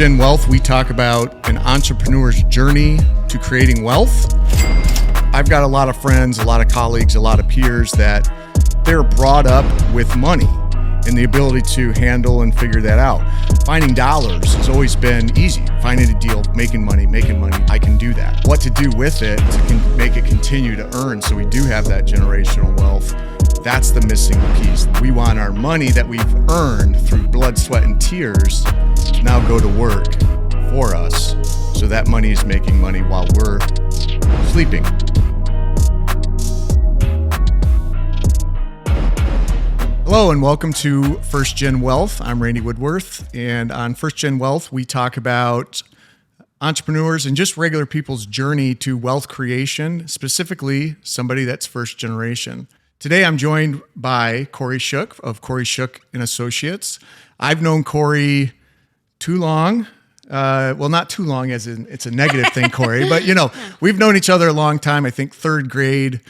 Gen Wealth, we talk about an entrepreneur's journey to creating wealth. I've got a lot of friends, a lot of colleagues, a lot of peers that they're brought up with money and the ability to handle and figure that out. Finding dollars has always been easy. Finding a deal, making money, I can do that. What to do with it to make it continue to earn so we do have that generational wealth, that's the missing piece. We want our money that we've earned through blood, sweat, and tears to now go to work for us so that money is making money while we're sleeping. Hello and welcome to First Gen Wealth. I'm Randy Woodworth, and on First Gen Wealth, we talk about entrepreneurs and just regular people's journey to wealth creation, specifically somebody that's first generation. Today, I'm joined by Kori Shook of Kori Shook Associates. I've known Kori too long. Well, not too long as in it's a negative thing, Kori, but we've known each other a long time. I think third grade,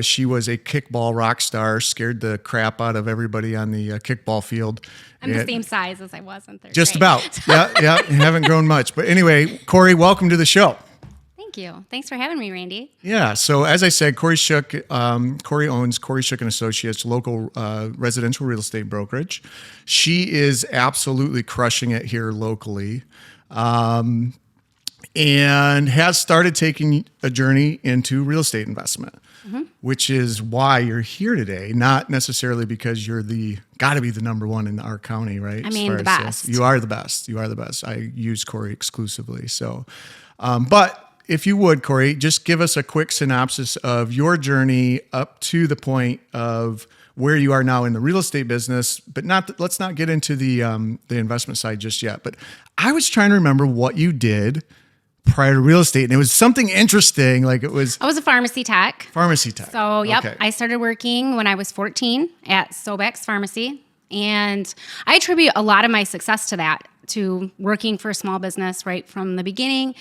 she was a kickball rock star, scared the crap out of everybody on the kickball field. I'm the same size as I was in third grade. Just about. Yeah. You haven't grown much. But anyway, Kori, welcome to the show. Thank you. Thanks for having me, Randy. Yeah. So as I said, Kori Shook, Kori owns Kori Shook Associates, local residential real estate brokerage. She is absolutely crushing it here locally, and has started taking a journey into real estate investment, which is why you're here today. Not necessarily because you're got to be the number one in our county, right? I mean, the best. You are the best. You are the best. I use Kori exclusively. So, but if you would, Kori, just give us a quick synopsis of your journey up to the point of where you are now in the real estate business, but let's not get into the investment side just yet. But I was trying to remember what you did prior to real estate, and it was something interesting. I was a pharmacy tech. So, yep, okay. I started working when I was 14 at Sobek's Pharmacy, and I attribute a lot of my success to that, to working for a small business right from the beginning,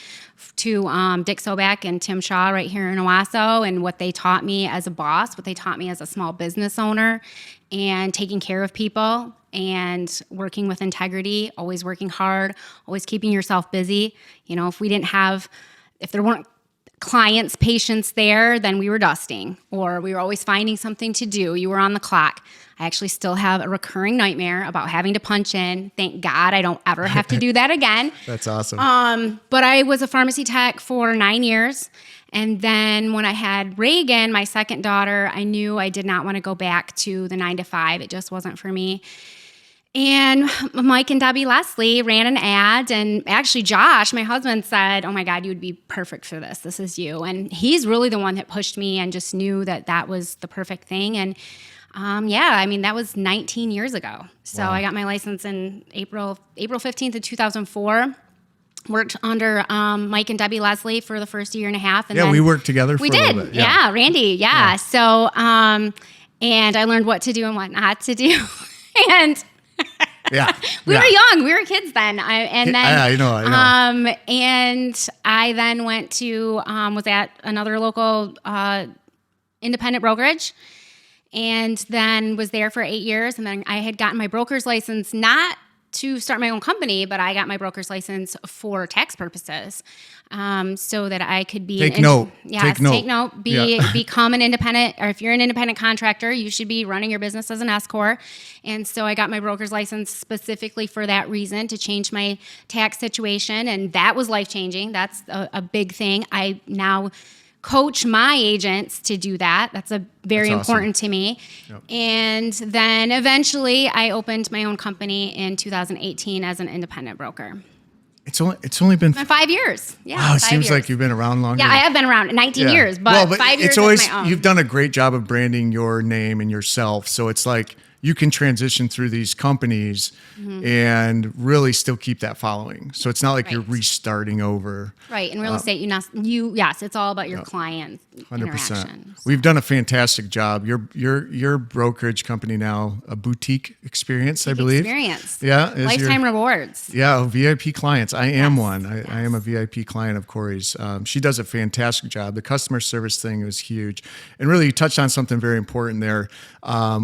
to Dick Sobek and Tim Shaw right here in Owasso, and what they taught me as a boss, what they taught me as a small business owner, and taking care of people and working with integrity, always working hard, always keeping yourself busy. If there weren't clients, patients there, then we were dusting, or we were always finding something to do. You were on the clock. I actually still have a recurring nightmare about having to punch in. Thank God I don't ever have to do that again. That's awesome. But I was a pharmacy tech for 9 years. And then when I had Reagan, my second daughter, I knew I did not want to go back to the 9 to 5. It just wasn't for me. And Mike and Debbie Leslie ran an ad, and actually Josh, my husband, said, "Oh my God, you would be perfect for this. This is you." And he's really the one that pushed me and just knew that was the perfect thing. And that was 19 years ago. So wow. I got my license in April 15th of 2004. Worked under Mike and Debbie Leslie for the first year and a half. And then we worked together for a little bit. Yeah, Randy. Yeah. So, and I learned what to do and what not to do. And we were young. We were kids then. I know. And I then went to, was at another local independent brokerage, and then was there for 8 years. And then I had gotten my broker's license, not to start my own company, but I got my broker's license for tax purposes, so that I could be take note. Become an independent, or if you're an independent contractor, you should be running your business as an S Corp. And so I got my broker's license specifically for that reason, to change my tax situation, and that was life changing. That's a big thing. I now coach my agents to do that. That's very important to me. Yep. And then eventually I opened my own company in 2018 as an independent broker. It's only been 5 years. Yeah. Wow, it seems like you've been around longer. Yeah, I have been around 19 years, but 5 years is my own. You've done a great job of branding your name and yourself. So it's like you can transition through these companies and really still keep that following. So it's not like you're restarting over. Right. In real estate, yes, it's all about your client 100%. Interaction. So. We've done a fantastic job. Your brokerage company now, a boutique experience, I believe. Experience. Yeah. Lifetime rewards. Yeah. VIP clients. I am one. I am a VIP client of Kori's. She does a fantastic job. The customer service thing was huge. And really you touched on something very important there.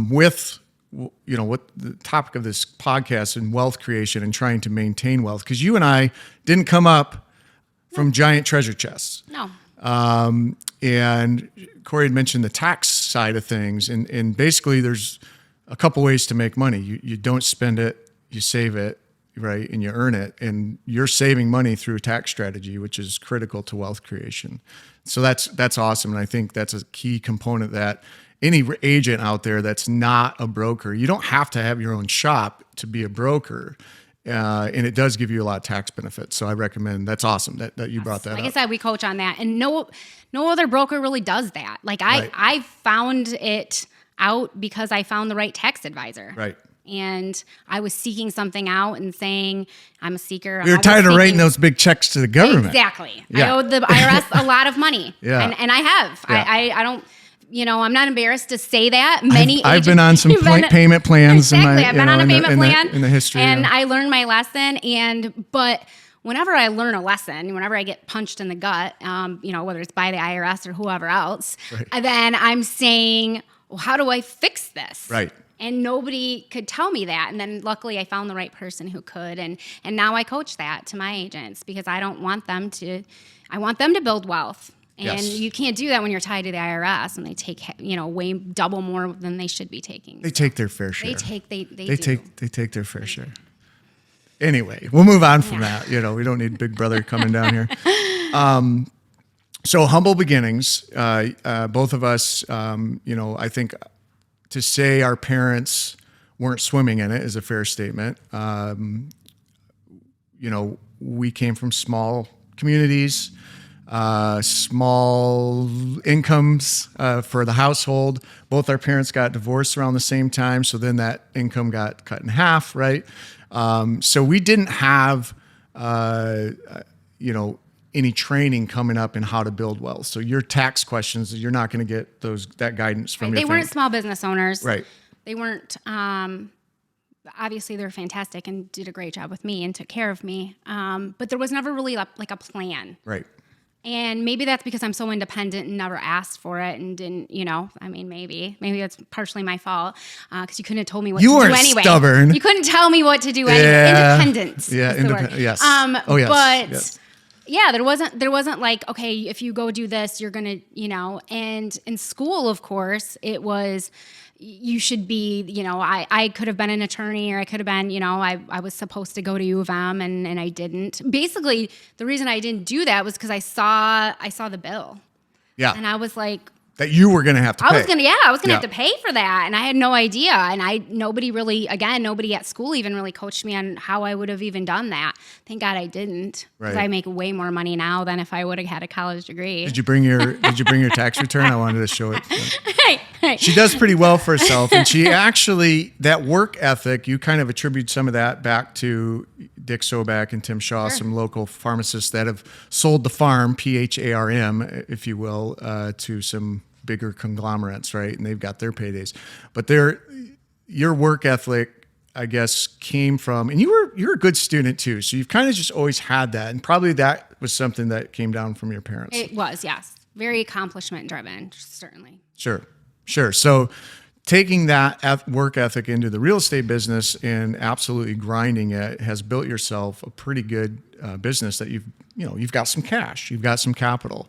With what the topic of this podcast and wealth creation and trying to maintain wealth, because you and I didn't come up from giant treasure chests. No. And Kori had mentioned the tax side of things, and basically there's a couple ways to make money. You don't spend it, you save it, right, and you earn it, and you're saving money through a tax strategy, which is critical to wealth creation. So that's awesome, and I think that's a key component that any agent out there that's not a broker, you don't have to have your own shop to be a broker. And it does give you a lot of tax benefits. So I recommend, that's awesome that you brought that up. Like I said, we coach on that. And no other broker really does that. Like I found it out because I found the right tax advisor. Right. And I was seeking something out and saying, I'm a seeker. You're tired of writing those big checks to the government. Exactly. Yeah. I owed the IRS a lot of money. Yeah. And I have. Yeah. I don't... I'm not embarrassed to say that. I've been on some payment plans. Exactly. I've been on a payment plan. In the history. And I learned my lesson. But whenever I learn a lesson, whenever I get punched in the gut, whether it's by the IRS or whoever else, right, then I'm saying, well, how do I fix this? Right. And nobody could tell me that. And then luckily I found the right person who could. And now I coach that to my agents because I want them to build wealth. And yes, you can't do that when you're tied to the IRS and they take, way double more than they should be taking. They take their fair share. They take their fair share. Anyway, we'll move on from that. We don't need Big Brother coming down here. So humble beginnings. Both of us, I think to say our parents weren't swimming in it is a fair statement. We came from small communities. Small incomes for the household. Both our parents got divorced around the same time, so then that income got cut in half, right? So we didn't have, any training coming up in how to build wealth. So your tax questions, you're not going to get that guidance from your They family. weren't small business owners. Right. They weren't, obviously they're fantastic and did a great job with me and took care of me. But there was never really like a plan. Right. And maybe that's because I'm so independent and never asked for it and didn't, maybe that's partially my fault because you couldn't have told me what to do anyway. You weren't stubborn. You couldn't tell me what to do anyway. Yeah. Independence. Yeah, independent. Yes. Oh, yes. But yes. Yeah, there wasn't like, okay, if you go do this, you're going to, and in school, of course, it was, you should be, I could have been an attorney or I could have been, I was supposed to go to U of M and I didn't. Basically, the reason I didn't do that was because I saw the bill. Yeah. And I was like, that you were going to have to pay. I was going to have to pay for that. And I had no idea. And nobody at school even really coached me on how I would have even done that. Thank God I didn't. Because I make way more money now than if I would have had a college degree. Did you bring your tax return? I wanted to show it. Hey. She does pretty well for herself. And she actually, that work ethic, you kind of attribute some of that back to Dick Sobek and Tim Shaw, some local pharmacists that have sold the farm, PHARM, if you will, to some bigger conglomerates, right? And they've got their paydays. But your work ethic, I guess, came from, and you're a good student too. So you've kind of just always had that. And probably that was something that came down from your parents. It was, yes. Very accomplishment driven, certainly. Sure. So taking that work ethic into the real estate business and absolutely grinding it has built yourself a pretty good business that you've got some cash, you've got some capital.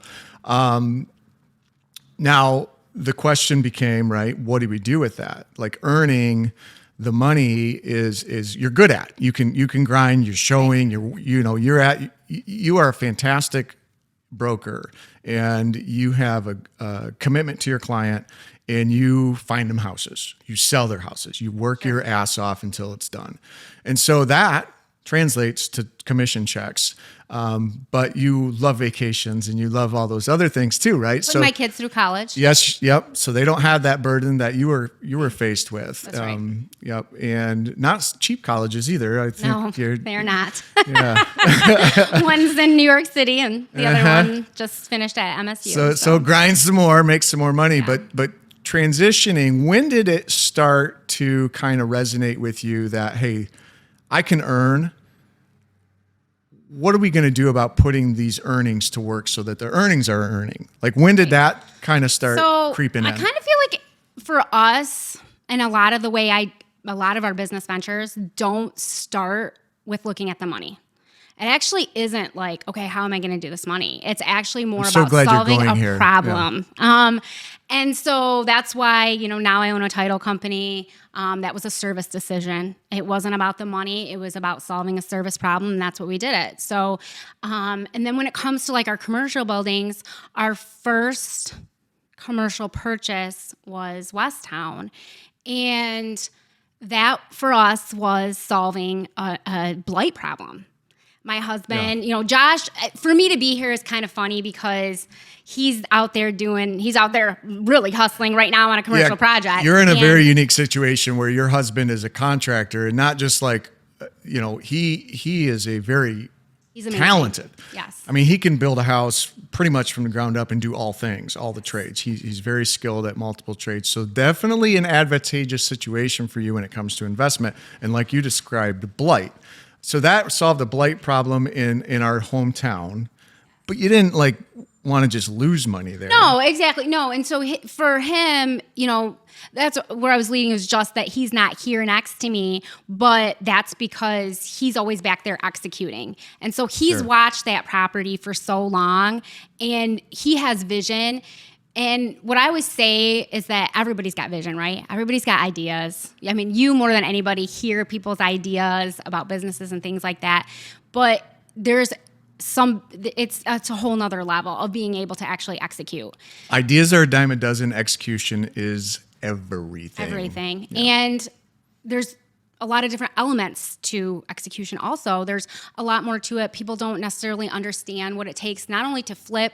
Now the question became, right, what do we do with that? Like earning the money is you're good at. You can grind, you're showing, you are a fantastic broker and you have a commitment to your client and you find them houses, you sell their houses, you work your ass off until it's done. And so that translates to commission checks. But you love vacations and you love all those other things too, right? Put my kids through college. Yes. Yep. So they don't have that burden that you were faced with. That's right. Yep. And not cheap colleges either. I think they're not. Yeah. One's in New York City and the other one just finished at MSU. So grind some more, make some more money. Yeah. But transitioning, when did it start to kind of resonate with you that, hey, I can earn? What are we going to do about putting these earnings to work so that the earnings are earning? Like, when did that kind of start creeping in? I kind of feel like for us, And a lot of our business ventures don't start with looking at the money. It actually isn't like, okay, how am I going to do this money? It's actually more about solving a problem. Yeah. And so that's why, now I own a title company. That was a service decision. It wasn't about the money. It was about solving a service problem, and that's what we did it. So, and then when it comes to like our commercial buildings, our first commercial purchase was Westtown. And that for us was solving a blight problem. My husband, Josh, for me to be here is kind of funny because he's out there really hustling right now on a commercial project. You're in a very unique situation where your husband is a contractor and not just like, he is he's talented. Yes. I mean, he can build a house pretty much from the ground up and do all things, all the trades. He's very skilled at multiple trades. So definitely an advantageous situation for you when it comes to investment. And like you described, blight. So that solved the blight problem in our hometown, but you didn't want to just lose money there. No, exactly. No. And so for him, that's where I was leading, is just that he's not here next to me, but that's because he's always back there executing. And so he's watched that property for so long, and he has vision. And what I always say is that everybody's got vision, right? Everybody's got ideas. I mean, you more than anybody hear people's ideas about businesses and things like that. But there's it's a whole nother level of being able to actually execute. Ideas are a dime a dozen. Execution is everything. Everything. Yeah. And there's a lot of different elements to execution also. There's a lot more to it. People don't necessarily understand what it takes not only to flip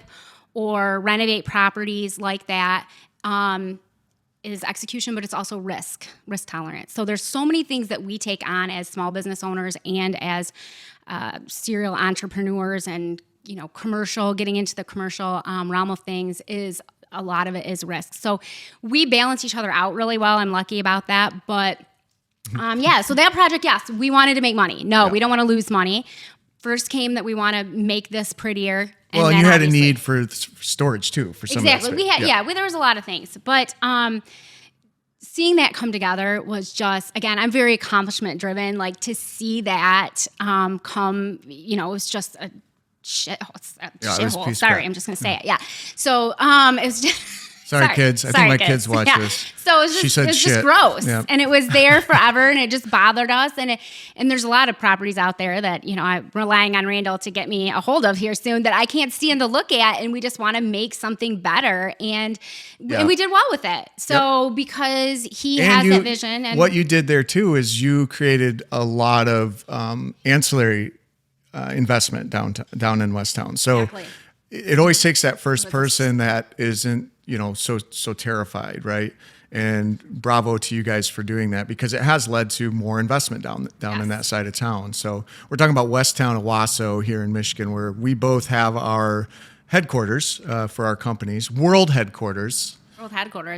or renovate properties like that, is execution, but it's also risk tolerance. So there's so many things that we take on as small business owners and as serial entrepreneurs, and getting into the commercial realm of things, is a lot of it is risk. So we balance each other out really well. I'm lucky about that. But so that project, yes, we wanted to make money. No, we don't want to lose money. First came that we want to make this prettier. Well, and you had a need for storage too, for some of that space. We had, there was a lot of things, but seeing that come together was just, again, I'm very accomplishment driven. Like, to see that come, it was just a shithole. Sorry, I'm just going to say it. Yeah. So it was just. Sorry, kids. I think my kids watch this. So it was just gross. Yeah. And it was there forever, and it just bothered us. And there's a lot of properties out there that, I'm relying on Randall to get me a hold of here soon that I can't stand to look at, and we just want to make something better. And we did well with it. So because he has that vision. And what you did there too is you created a lot of ancillary investment down in Westtown. So it always takes that first person that isn't, so terrified, right? And bravo to you guys for doing that, because it has led to more investment down in that side of town. So we're talking about Westtown, Owasso here in Michigan, where we both have our headquarters for our companies, world headquarters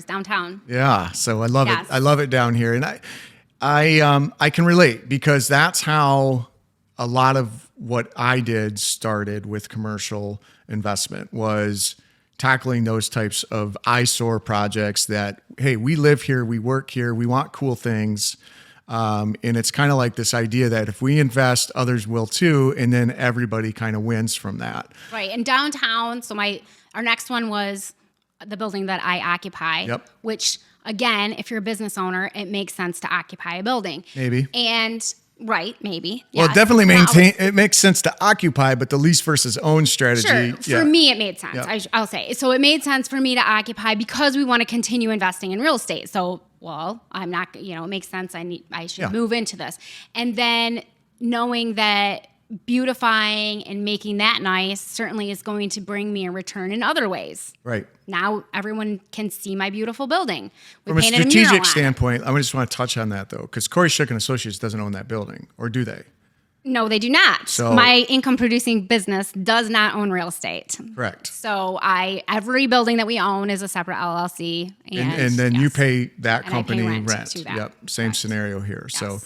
downtown. Yeah, so I love it. I love it down here, and I can relate, because that's how a lot of what I did started with commercial investment, was tackling those types of eyesore projects that, hey, we live here, we work here, we want cool things. And it's kind of like this idea that if we invest, others will too, and then everybody kind of wins from that. Right. And downtown, so our next one was the building that I occupy, which, again, if you're a business owner, it makes sense to occupy a building. Maybe. Right, maybe. Well, definitely it makes sense to occupy, but the lease versus own strategy. Sure. For me, it made sense. I'll say. So it made sense for me to occupy because we want to continue investing in real estate. So, I'm not, it makes sense. I should move into this. And then knowing that beautifying and making that nice certainly is going to bring me a return in other ways. Right. Now everyone can see my beautiful building. From a strategic standpoint, I just want to touch on that, though, because Kori Shook Associates doesn't own that building, or do they? No, they do not. So, my income-producing business does not own real estate. Correct. So every building that we own is a separate LLC. And then you pay that company rent. Yep, same scenario here. Yes. So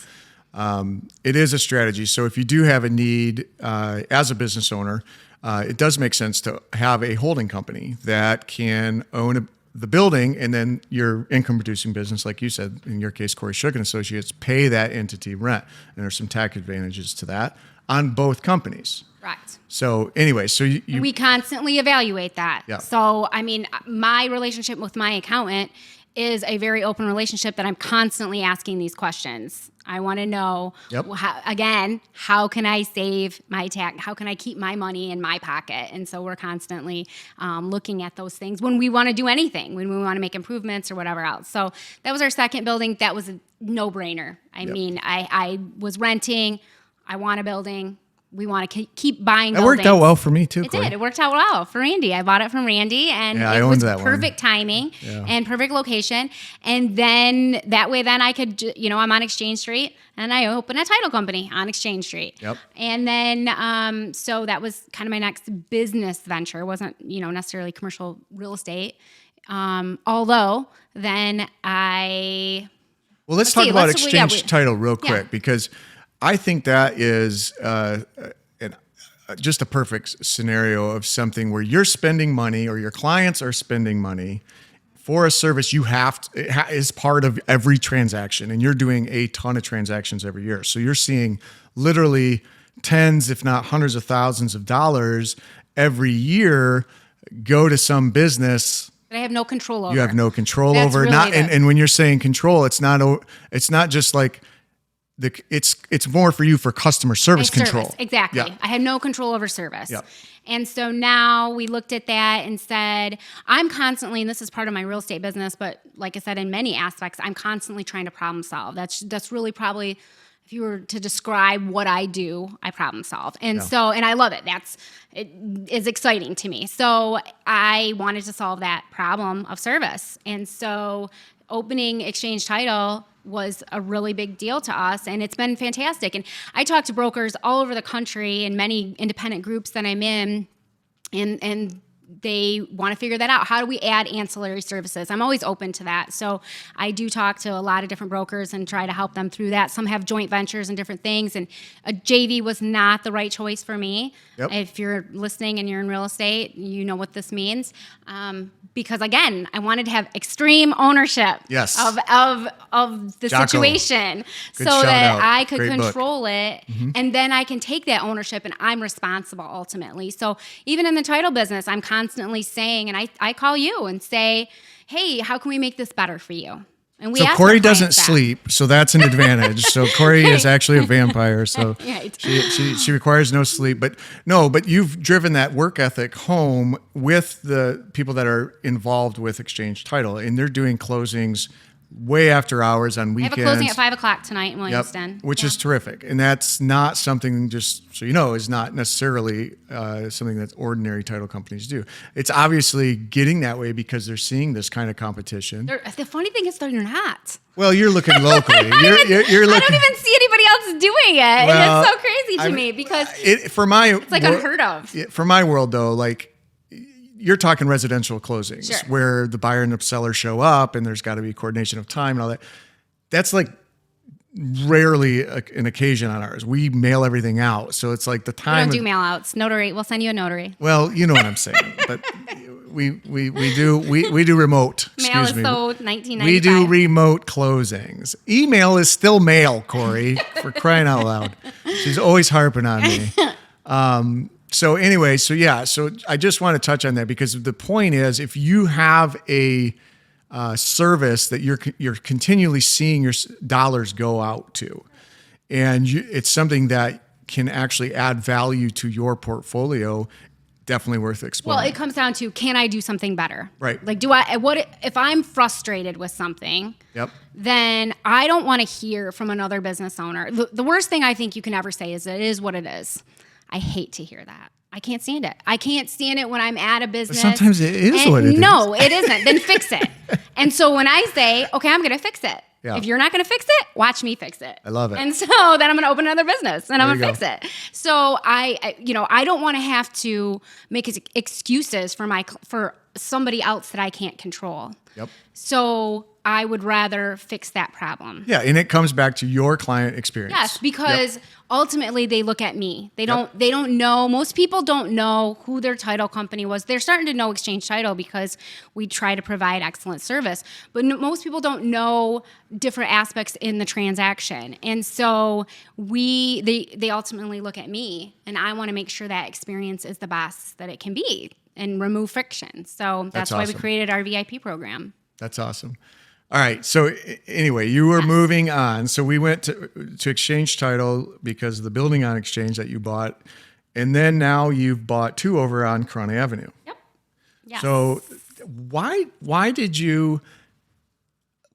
it is a strategy. So if you do have a need as a business owner, it does make sense to have a holding company that can own the building, and then your income producing business, like you said, in your case, Kori Shook Associates, pay that entity rent. And there's some tax advantages to that on both companies. Right. So anyway, so we constantly evaluate that. Yeah. So, I mean, my relationship with my accountant is a very open relationship that I'm constantly asking these questions. I want to know, how can I save my tax? How can I keep my money in my pocket? And so we're constantly looking at those things when we want to do anything, when we want to make improvements or whatever else. So that was our second building. That was a no-brainer. I mean, I was renting. I want a building. We want to keep buying buildings. It worked out well for me too, Kori. It did. It worked out well for Randy. I bought it from Randy, and I it owned was that perfect timing and perfect location. And then that way, then I could, I'm on Exchange Street, and I opened a title company on Exchange Street. Yep. And then, so that was kind of my next business venture. It wasn't, necessarily commercial real estate. Although then Well, let's talk about Exchange Title real quick because I think that is just a perfect scenario of something where you're spending money or your clients are spending money for a service you have to, is part of every transaction, and you're doing a ton of transactions every year. So you're seeing literally tens, if not hundreds of thousands of dollars every year go to some business that I have no control over. You have no control That's over. Really and when you're saying control, it's not just like it's more for you for customer service control. Exactly. Yeah. I had no control over service. Yeah. And so now we looked at that and said, I'm constantly, and this is part of my real estate business, but like I said, in many aspects, I'm constantly trying to problem solve. That's really probably, if you were to describe what I do, I problem solve. And so, and I love it. It is exciting to me. So I wanted to solve that problem of service. And so opening Exchange Title was a really big deal to us, and it's been fantastic. And I talk to brokers all over the country and many independent groups that I'm in, and they want to figure that out. How do we add ancillary services? I'm always open to that. So I do talk to a lot of different brokers and try to help them through that. Some have joint ventures and different things, and a JV was not the right choice for me. Yep. If you're listening and you're in real estate, you know what this means. Because again, I wanted to have extreme ownership of the situation so that I could control it, and then I can take that ownership and I'm responsible ultimately. So even in the title business, I'm constantly saying, and I call you and say, hey, how can we make this better for you? And we Kori doesn't sleep, so that's an advantage. So Kori is actually a vampire, so she requires no sleep. But you've driven that work ethic home with the people that are involved with Exchange Title, and they're doing closings way after hours on weekends. I have a closing at 5 o'clock tonight in Williamston. Which is terrific. And that's not something, just so you know, is not necessarily something that ordinary title companies do. It's obviously getting that way because they're seeing this kind of competition. The funny thing is they're not. Well, you're looking locally. you're looking. I don't even see anybody else doing it. Well, and it's so crazy to me because it's like unheard of. For my world, though, like, you're talking residential closings where the buyer and the seller show up and there's got to be coordination of time and all that. That's like rarely an occasion on ours. We mail everything out. So it's like the time. We don't do mail outs. Notary. We'll send you a notary. Well, you know what I'm saying. But we do remote. Mail is so 1995. We do remote closings. Email is still mail, Kori, for crying out loud. She's always harping on me. So anyway, so I just want to touch on that because the point is, if you have a service that you're continually seeing your dollars go out to, and it's something that can actually add value to your portfolio, definitely worth exploring. Well, it comes down to, can I do something better? Right. Like, if I'm frustrated with something, then I don't want to hear from another business owner. The worst thing I think you can ever say is, it is what it is. I hate to hear that. I can't stand it. I can't stand it when I'm at a business. But sometimes it is what it is. No, it isn't. Then fix it. And so when I say, okay, I'm going to fix it. Yeah. If you're not going to fix it, watch me fix it. I love it. And so then I'm going to open another business and I'm going to fix it. So I don't want to have to make excuses for somebody else that I can't control. Yep. So I would rather fix that problem. Yeah, and it comes back to your client experience. Yes, because ultimately they look at me. They don't know. Most people don't know who their title company was. They're starting to know Exchange Title because we try to provide excellent service. But most people don't know different aspects in the transaction. And so they ultimately look at me, and I want to make sure that experience is the best that it can be and remove friction. So that's why we created our VIP program. That's awesome. All right. So anyway, you were moving on. So we went to Exchange Title because of the building on Exchange that you bought. And then now you've bought 2 over on Corona Avenue. Yep. Yes. So why did you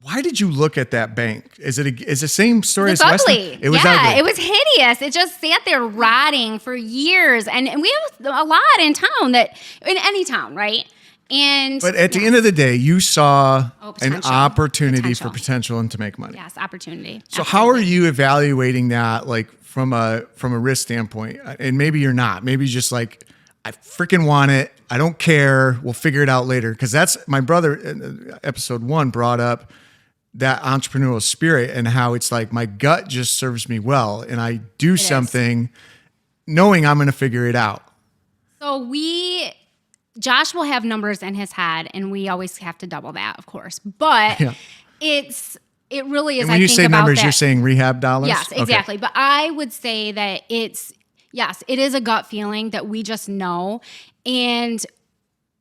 look at that bank? Is it the same story as Weston? It was ugly. It was hideous. It just sat there rotting for years. And we have a lot in town in any town, right? But at the end of the day, you saw an opportunity for potential and to make money. Yes, opportunity. So how are you evaluating that, like from a risk standpoint? And maybe you're not. Maybe just like, I freaking want it. I don't care. We'll figure it out later. Because that's my brother. Episode 1 brought up that entrepreneurial spirit and how it's like my gut just serves me well, and I do something knowing I'm going to figure it out. So Josh will have numbers in his head, and we always have to double that, of course. But it really is. And when you say numbers, you're saying rehab dollars? Yes, exactly. Okay. But I would say that it is a gut feeling that we just know. And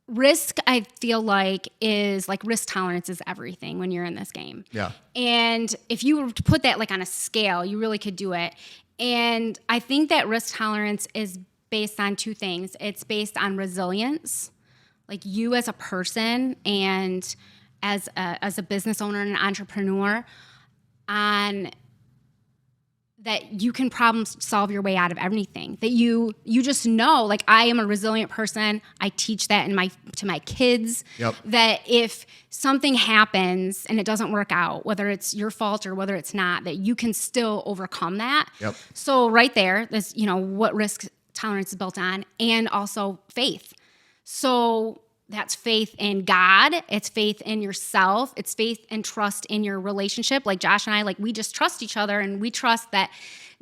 risk, I feel like, is like risk tolerance is everything when you're in this game. Yeah. And if you were to put that like on a scale, you really could do it. And I think that risk tolerance is based on 2 things. It's based on resilience, like you as a person and as a business owner and an entrepreneur, on that you can problem solve your way out of anything. That you just know, like, I am a resilient person. I teach that to my kids. Yep. That if something happens and it doesn't work out, whether it's your fault or whether it's not, that you can still overcome that. Yep. So right there, that's what risk tolerance is built on, and also faith. So that's faith in God. It's faith in yourself. It's faith and trust in your relationship. Like Josh and I, like, we just trust each other, and we trust that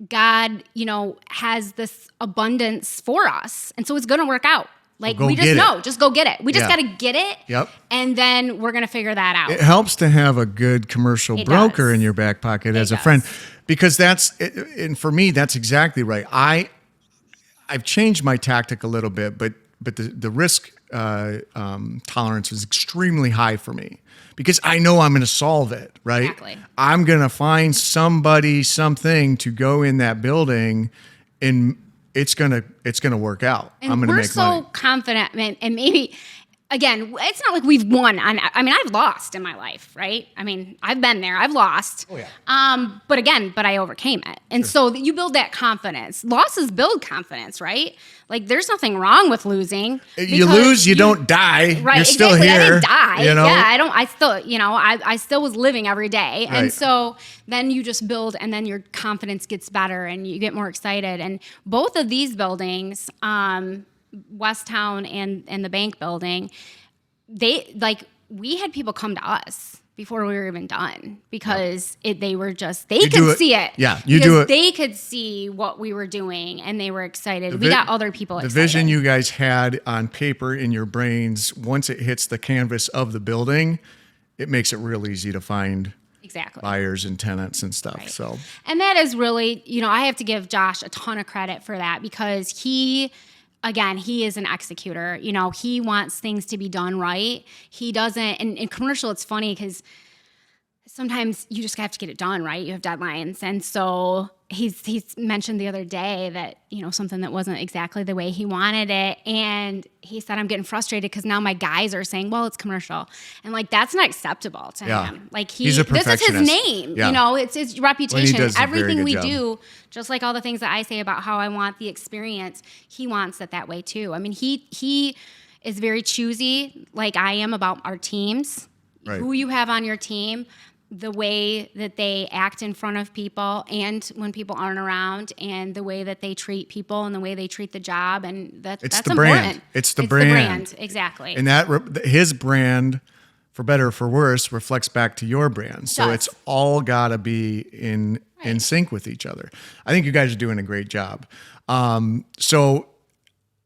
God, has this abundance for us. And so it's going to work out. Like, we just know, just go get it. We just got to get it. Yep. And then we're going to figure that out. It helps to have a good commercial broker in your back pocket as a friend, because and for me, that's exactly right. I've changed my tactic a little bit, but the risk tolerance is extremely high for me, because I know I'm going to solve it, right? Exactly. I'm going to find something to go in that building, and it's going to work out. And I'm going to make money. We're so confident, and maybe, again, it's not like we've won. I've lost in my life, right? I've been there. I've lost. Oh, yeah. But I overcame it. And so you build that confidence. Losses build confidence, right? Like, there's nothing wrong with losing. You lose, you don't die. Right, You're still exactly. here. I didn't die. Yeah, I still was living every day. Right. And so then you just build, and then your confidence gets better, and you get more excited. And both of these buildings, Westtown and the bank building, we had people come to us before we were even done, because they could see it. Yeah, you do it. They could see what we were doing, and they were excited. We got other people excited. The vision you guys had on paper in your brains, once it hits the canvas of the building, it makes it real easy to find buyers and tenants and stuff. Right. So, and that is really, I have to give Josh a ton of credit for that, because he is an executor. He wants things to be done right. He doesn't, and in commercial, it's funny because sometimes you just have to get it done, right? You have deadlines. And so he's mentioned the other day that, something that wasn't exactly the way he wanted it. And he said, I'm getting frustrated because now my guys are saying, well, it's commercial. And that's not acceptable to him. Like, he's a perfectionist. This is his name. Yeah. It's his reputation. Well, everything we do, just like all the things that I say about how I want the experience, he wants it that way too. He is very choosy, like I am, about our teams, who you have on your team, the way that they act in front of people and when people aren't around, and the way that they treat people and the way they treat the job. And that's the important. Brand. It's the brand. Exactly. And his brand for better or for worse, reflects back to your brand. So it's all got to be in sync with each other. I think you guys are doing a great job. So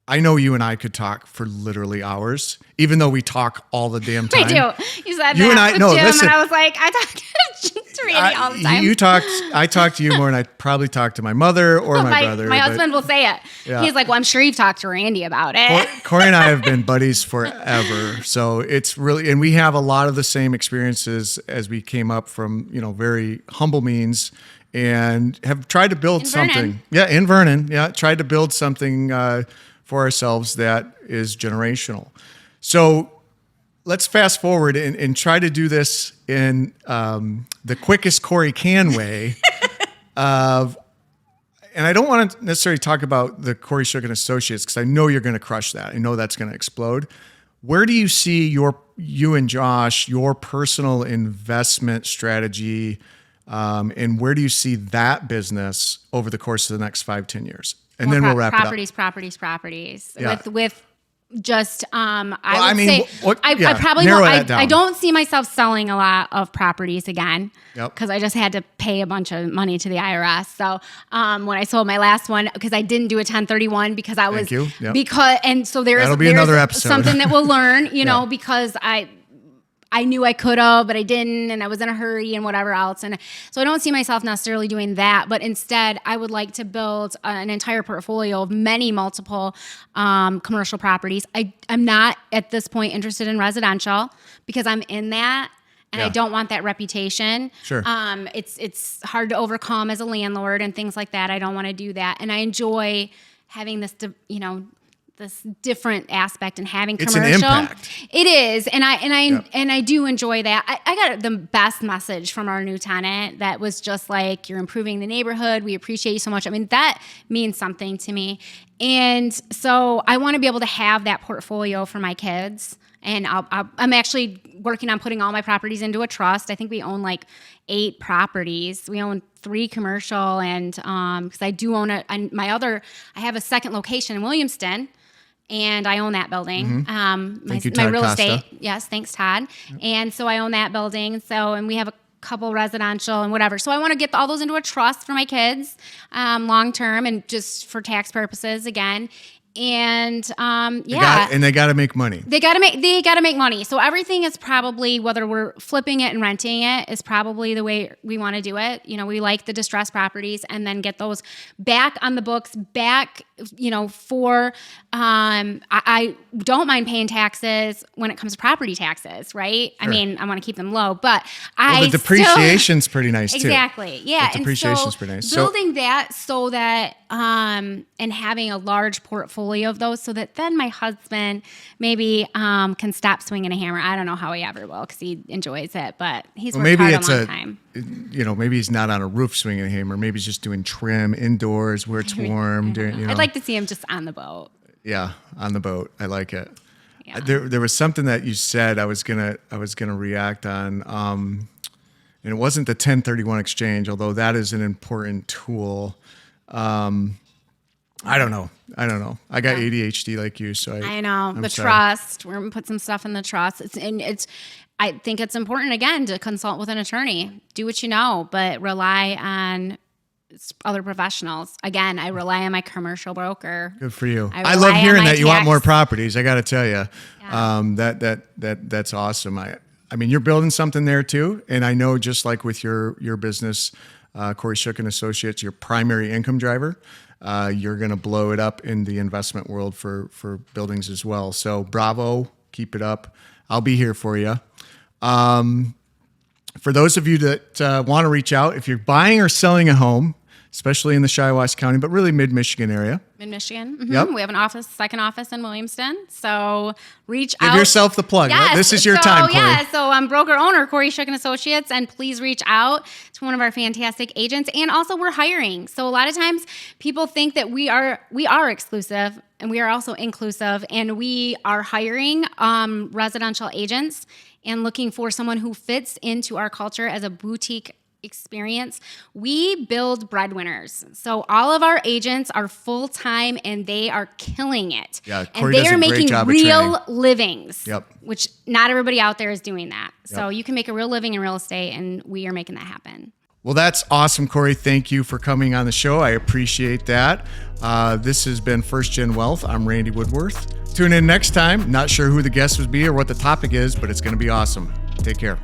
I know you and I could talk for literally hours, even though we talk all the damn time. We do. You said you that and I, with no, Jim, listen, and I was like, I talk to Randy all the time. I talk to you more than I probably talk to my mother or my brother. My husband will say it. Yeah. He's like, well, I'm sure you've talked to Randy about it. Kori and I have been buddies forever. So it's really, and we have a lot of the same experiences as we came up from, very humble means and have tried to build something. Yeah, in Vernon. Yeah, tried to build something for ourselves that is generational. So let's fast forward and try to do this in the quickest Kori can way. And I don't want to necessarily talk about the Kori Shook Associates because I know you're going to crush that. I know that's going to explode. Where do you see you and Josh, your personal investment strategy, and where do you see that business over the course of the next 5-10 years? And then we'll wrap it up. Properties. Yeah. With just, I don't see myself selling a lot of properties again because I just had to pay a bunch of money to the IRS. So when I sold my last one, because I didn't do a 1031 because I was, so there's another episode. Something that we'll learn, because I knew I could have, but I didn't, and I was in a hurry and whatever else. And so I don't see myself necessarily doing that, but instead I would like to build an entire portfolio of multiple commercial properties. I'm not at this point interested in residential because I'm in that. And I don't want that reputation. Sure. It's hard to overcome as a landlord and things like that. I don't want to do that. And I enjoy having this, this different aspect and having commercial. It's an impact. It is. And I do enjoy that. I got the best message from our new tenant that was just like, you're improving the neighborhood. We appreciate you so much. I mean, that means something to me. And so I want to be able to have that portfolio for my kids. And I'm actually working on putting all my properties into a trust. I think we own like 8 properties. We own 3 commercial, and because I do own I have a second location in Williamston, and I own that building. Mm-hmm. My real estate. Yes, thanks, Todd. Yep. And so I own that building. And we have a couple residential and whatever. So I want to get all those into a trust for my kids, long term, and just for tax purposes again. And they got to make money. They got to make money. So everything is probably, whether we're flipping it and renting it, is probably the way we want to do it. We like the distressed properties and then get those back on the books, for I don't mind paying taxes when it comes to property taxes, right? Sure. I mean, I want to keep them low, but the depreciation's pretty nice too. Exactly. Yeah. The depreciation's pretty nice. Building that so that and having a large portfolio of those so that then my husband maybe can stop swinging a hammer. I don't know how he ever will because he enjoys it, but he's worked hard a long time. Maybe he's not on a roof swinging a hammer. Maybe he's just doing trim indoors where it's warm. I'd like to see him just on the boat. Yeah, on the boat. I like it. Yeah. There was something that you said I was gonna react on, and it wasn't the 1031 exchange, although that is an important tool. I don't know. I got ADHD like you, so I know. I'm sorry. Trust. We're gonna put some stuff in the trust. I think it's important again to consult with an attorney. Do what you know, but rely on other professionals. Again, I rely on my commercial broker. Good for you. I love hearing that you want more properties. I got to tell you, that's awesome. I mean, you're building something there too, and I know just like with your business, Kori Shook Associates, your primary income driver. You're going to blow it up in the investment world for buildings as well. So bravo, keep it up. I'll be here for you. For those of you that want to reach out, if you're buying or selling a home, especially in the Shiawassee County, but really mid-Michigan area. Mid-Michigan. Mm-hmm. Yep. We have an second office in Williamston. So reach out. Give yourself the plug. Yes. This is your time, Kori. Yeah, so I'm broker owner, Kori Shook Associates, and please reach out to one of our fantastic agents. And also we're hiring. So a lot of times people think that we are exclusive, and we are also inclusive, and we are hiring residential agents and looking for someone who fits into our culture as a boutique experience. We build breadwinners. So all of our agents are full-time and they are killing it. Yeah, and Kori they does are a great making job of real training. livings. Yep. Which not everybody out there is doing that. So Yep. you can make a real living in real estate, and we are making that happen. Well, that's awesome, Kori. Thank you for coming on the show. I appreciate that. This has been First Gen Wealth. I'm Randy Woodworth. Tune in next time. Not sure who the guest would be or what the topic is, but it's going to be awesome. Take care.